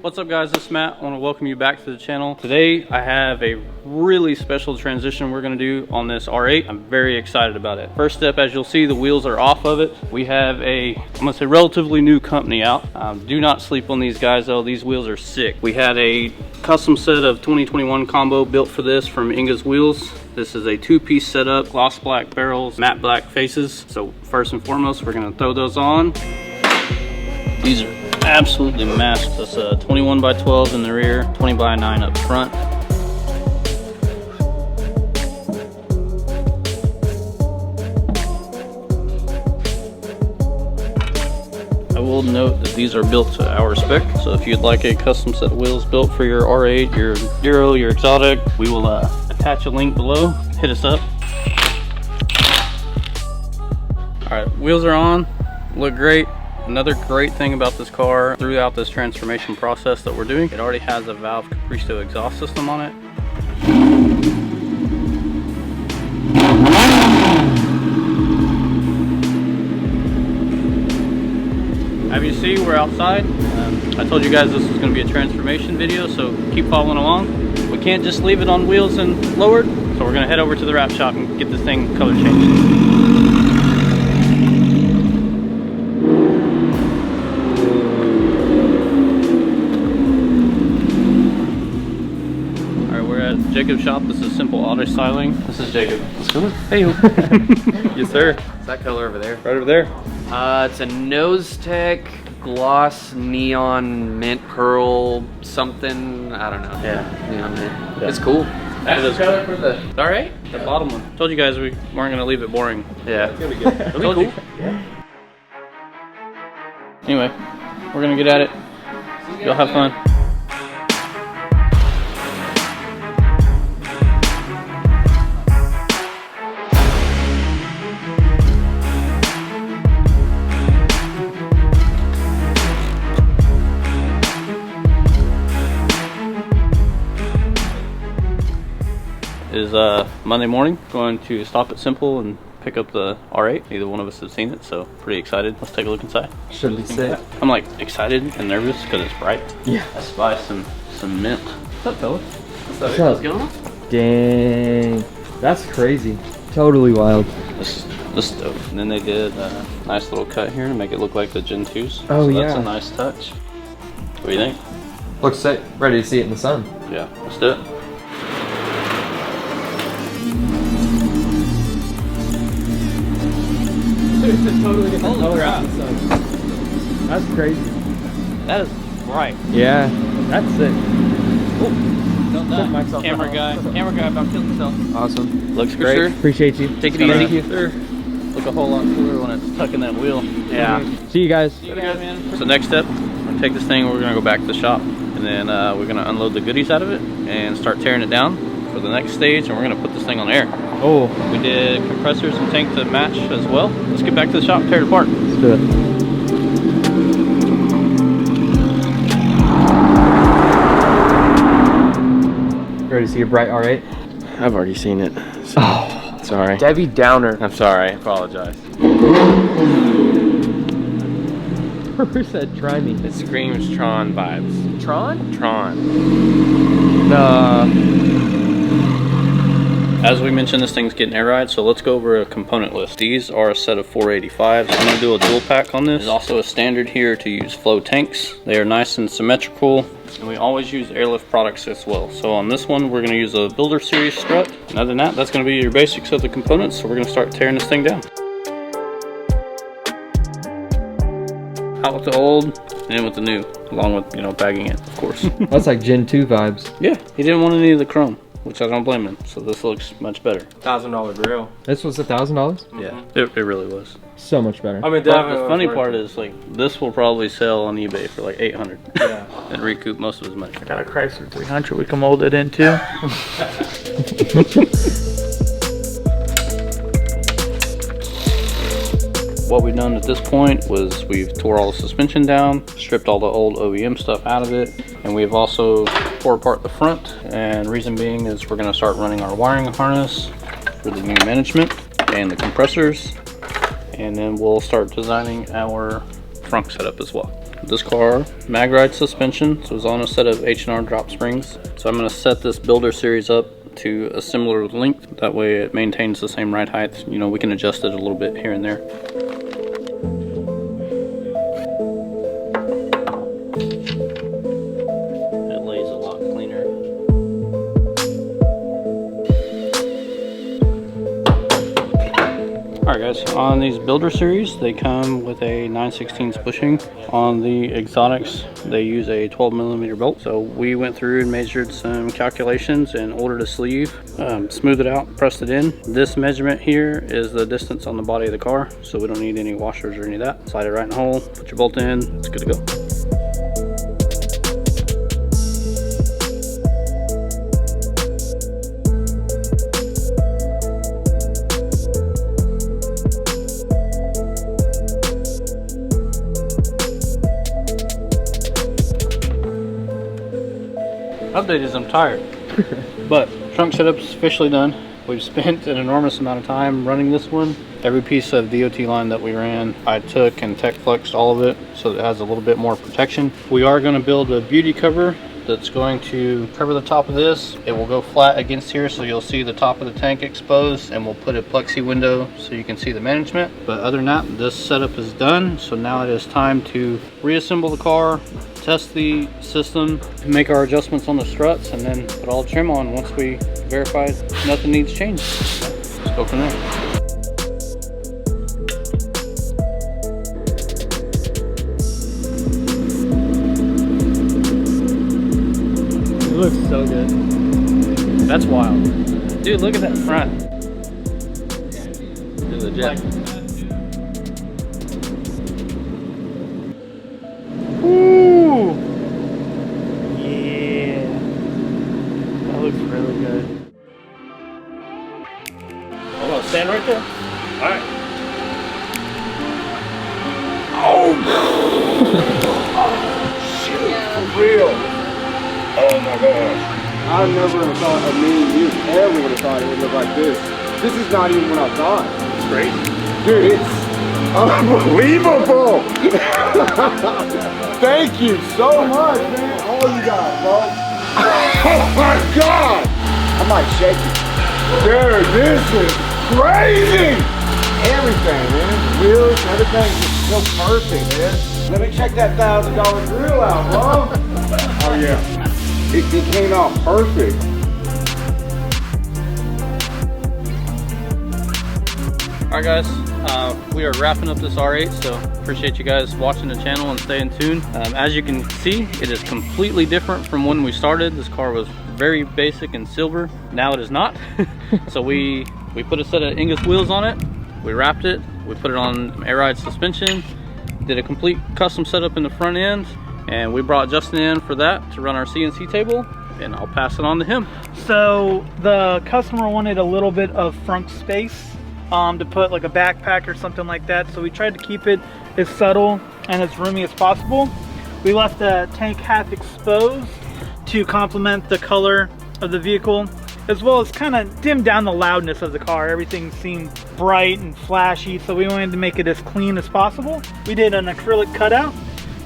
What's up guys, this is Matt. I want to welcome you back to the channel. Today I have a really special transition we're going to do on this R8. I'm very excited about it. First step, as you'll see, the wheels are off of it. We have I'm going to say relatively new company out. Do not sleep on these guys though, these wheels are sick. We had a custom set of 2021 combo built for this from Inguz Wheels. This is a two-piece setup, gloss black barrels, matte black faces. So first and foremost, we're going to throw those on. These are absolutely massive. That's a 21 by 12 in the rear, 20 by 9 up front. I will note that these are built to our spec, so if you'd like a custom set of wheels built for your R8, your Euro, your Exotic, we will attach a link below. Hit us up. Alright, wheels are on, look great. Another great thing about this car throughout this transformation process that we're doing, it already has a Valve Capristo exhaust system on it. As you see, we're outside. I told you guys this was going to be a transformation video, so keep following along. We can't just leave it on wheels and lowered, so we're going to head over to the wrap shop and get this thing color changed. Jacob's shop. This is Simple Auto Styling. This is Jacob. Let's go. Hey. Yes, sir. Is that color over there? Right over there. It's a Inozetek gloss neon mint pearl something. I don't know. Yeah. Neon mint. Yeah. It's cool. That's the color for the R8? The bottom one. Told you guys we weren't gonna leave it boring. Yeah. It's gonna be good. It'll be cool. Yeah. Anyway, we're gonna get at it. Y'all have fun. Is Monday morning. Going to stop at Simple and pick up the R8. Neither one of us have seen it, so pretty excited. Let's take a look inside. Should be sick. I'm like excited and nervous because it's bright. Yeah. Let's buy some mint. What's up, fellas? What's up? What's going on? Dang, that's crazy. Totally wild. This is dope. And then they did a nice little cut here to make it look like the Gen 2s. Oh, so yeah. That's a nice touch. What do you think? Looks sick. Ready to see it in the sun. Yeah, let's do it. Totally different color out in the sun. That's crazy. That is bright. Yeah, that's sick. Don't die. Camera guy about killed himself. Awesome. Looks For great. sure. Appreciate you. Take it easy. Thank you. Look a whole lot cooler when it's tucking that wheel. Yeah. See you guys. See you guys, man. So next step, we're gonna take this thing, we're gonna go back to the shop, and then we're gonna unload the goodies out of it and start tearing it down for the next stage, and we're gonna put this thing on air. Oh, We did compressors and tank to match as well. Let's get back to the shop, tear it apart. let's do it. Ready to see a bright R8? I've already seen it. So. Oh, Sorry. Debbie Downer. I'm sorry. I apologize. Who said try me? It screams Tron vibes. Tron? Tron. Nah. As we mentioned, this thing's getting air ride, so let's go over a component list. These are a set of 485s. I'm gonna do a dual pack on this. There's also a standard here to use flow tanks. They are nice and symmetrical, and we always use Airlift products as well. So on this one, we're gonna use a Builder Series strut. And other than that, that's gonna be your basics of the components. So we're gonna start tearing this thing down. Out with the old, and in with the new, along with, you know, bagging it, of course. That's like Gen 2 vibes. Yeah, he didn't want any of the chrome, which I don't blame him. So this looks much better. $1,000 grill. This was $1,000? Yeah, it really was. So much better. I mean, But the funny part is, like, this will probably sell on eBay for like 800. Yeah. And recoup most of his money. Got a Chrysler 300 we can mold it into. What we've done at this point was we've tore all the suspension down, stripped all the old OEM stuff out of it, and we've also tore apart the front. And reason being is we're going to start running our wiring harness for the new management and the compressors, and then we'll start designing our trunk setup as well. This car, mag ride suspension, so it's on a set of H&R drop springs. So I'm going to set this builder series up to a similar length. That way it maintains the same ride height. You know, we can adjust it a little bit here and there. It lays a lot cleaner. Alright guys, on these builder series, they come with a 9/16 bushing. On the exotics, they use a 12mm bolt. So we went through and measured some calculations and ordered a sleeve, smoothed it out, pressed it in. This measurement here is the distance on the body of the car, so we don't need any washers or any of that. Slide it right in the hole, put your bolt in, it's good to go. Update is I'm tired, but trunk setup is officially done. We've spent an enormous amount of time running this one. Every piece of DOT line that we ran, I took and tech flexed all of it so it has a little bit more protection. We are going to build a beauty cover that's going to cover the top of this. It will go flat against here, so you'll see the top of the tank exposed, and we'll put a plexi window so you can see the management. But other than that, this setup is done. So now it is time to reassemble the car, test the system, make our adjustments on the struts, and then put all the trim on once we verify nothing needs changed. Let's go from there. It looks so good. That's wild. Dude, look at that front. Dude, legit. Ooh! Yeah. That looks really good. Hold on, stand right there. Alright. For real. Oh my gosh. I never would have thought of me and you ever would have thought it would look like this. This is not even what I thought. It's great. Dude, it's unbelievable. Thank you so much, man. All you got, bro. Oh my God. I might shake it. Dude, this is crazy. Everything, man. Wheels, everything is so perfect, man. Let me check that $1,000 grill out, bro. Oh yeah. It came out perfect. Alright guys, we are wrapping up this R8, so appreciate you guys watching the channel and staying tuned. As you can see, it is completely different from when we started. This car was very basic and silver. Now it is not. So we put a set of Inguz wheels on it, we wrapped it, we put it on air ride suspension, did a complete custom setup in the front end, and we brought Justin in for that to run our CNC table, and I'll pass it on to him. So the customer wanted a little bit of front space to put like a backpack or something like that. So we tried to keep it as subtle and as roomy as possible. We left the tank half exposed to complement the color of the vehicle, as well as kind of dim down the loudness of the car. Everything seemed bright and flashy, so we wanted to make it as clean as possible. We did an acrylic cutout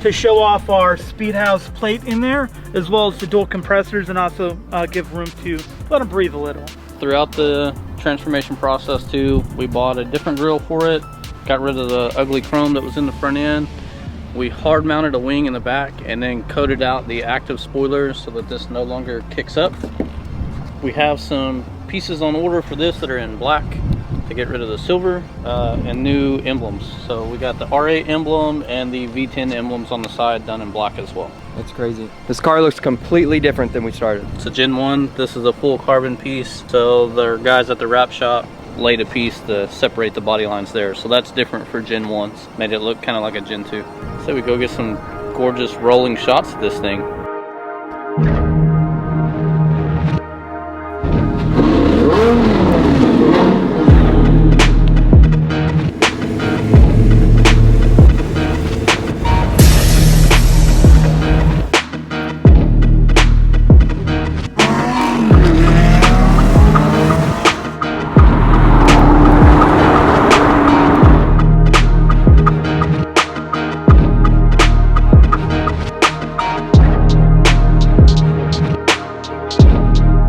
to show off our SPEEDhaus plate in there, as well as the dual compressors, and also give room to let them breathe a little. Throughout the transformation process too, we bought a different grille for it, got rid of the ugly chrome that was in the front end. We hard mounted a wing in the back and then coated out the active spoilers so that this no longer kicks up. We have some pieces on order for this that are in black to get rid of the silver, and new emblems. So we got the R8 emblem and the V10 emblems on the side done in black as well. That's crazy. This car looks completely different than we started. It's a Gen 1. This is a full carbon piece. So the guys at the wrap shop laid a piece to separate the body lines there. So that's different for Gen 1s. Made it look kind of like a Gen 2. So we go get some gorgeous rolling shots of this thing.